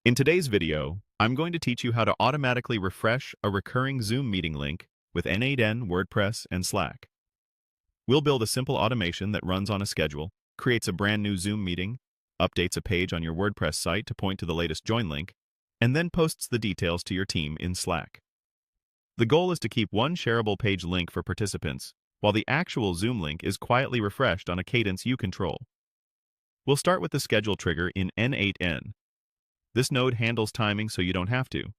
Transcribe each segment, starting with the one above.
In today's video, I'm going to teach you how to automatically refresh a recurring Zoom meeting link with n8n, WordPress, and Slack. We'll build a simple automation that runs on a schedule, creates a brand new Zoom meeting, updates a page on your WordPress site to point to the latest join link, and then posts the details to your team in Slack. The goal is to keep one shareable page link for participants, while the actual Zoom link is quietly refreshed on a cadence you control. We'll start with the schedule trigger in n8n. This node handles timing so you don't have to.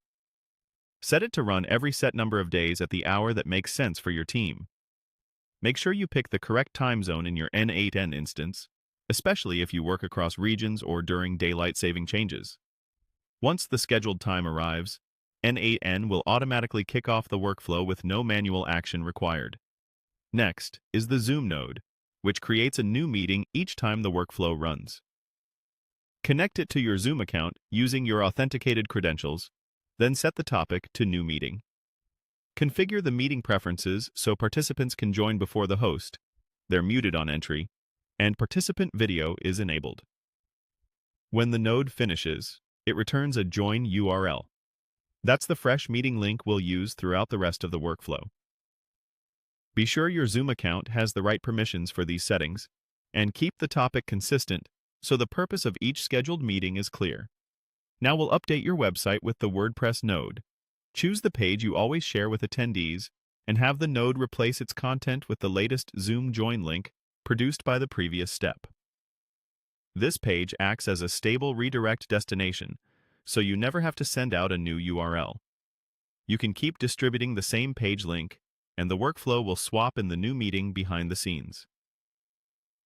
Set it to run every set number of days at the hour that makes sense for your team. Make sure you pick the correct time zone in your n8n instance, especially if you work across regions or during daylight saving changes. Once the scheduled time arrives, n8n will automatically kick off the workflow with no manual action required. Next is the Zoom node, which creates a new meeting each time the workflow runs. Connect it to your Zoom account using your authenticated credentials, then set the topic to New Meeting. Configure the meeting preferences so participants can join before the host, they're muted on entry, and participant video is enabled. When the node finishes, it returns a join URL. That's the fresh meeting link we'll use throughout the rest of the workflow. Be sure your Zoom account has the right permissions for these settings, and keep the topic consistent so the purpose of each scheduled meeting is clear. Now we'll update your website with the WordPress node. Choose the page you always share with attendees and have the node replace its content with the latest Zoom join link produced by the previous step. This page acts as a stable redirect destination, so you never have to send out a new URL. You can keep distributing the same page link, and the workflow will swap in the new meeting behind the scenes.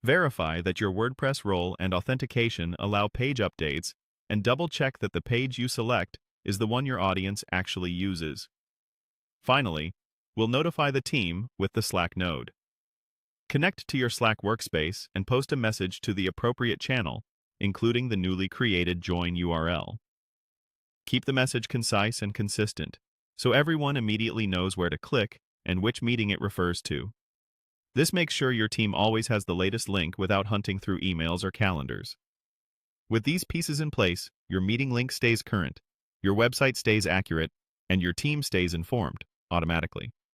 Verify that your WordPress role and authentication allow page updates, and double-check that the page you select is the one your audience actually uses. Finally, we'll notify the team with the Slack node. Connect to your Slack workspace and post a message to the appropriate channel, including the newly created join URL. Keep the message concise and consistent, so everyone immediately knows where to click and which meeting it refers to. This makes sure your team always has the latest link without hunting through emails or calendars. With these pieces in place, your meeting link stays current, your website stays accurate, and your team stays informed automatically.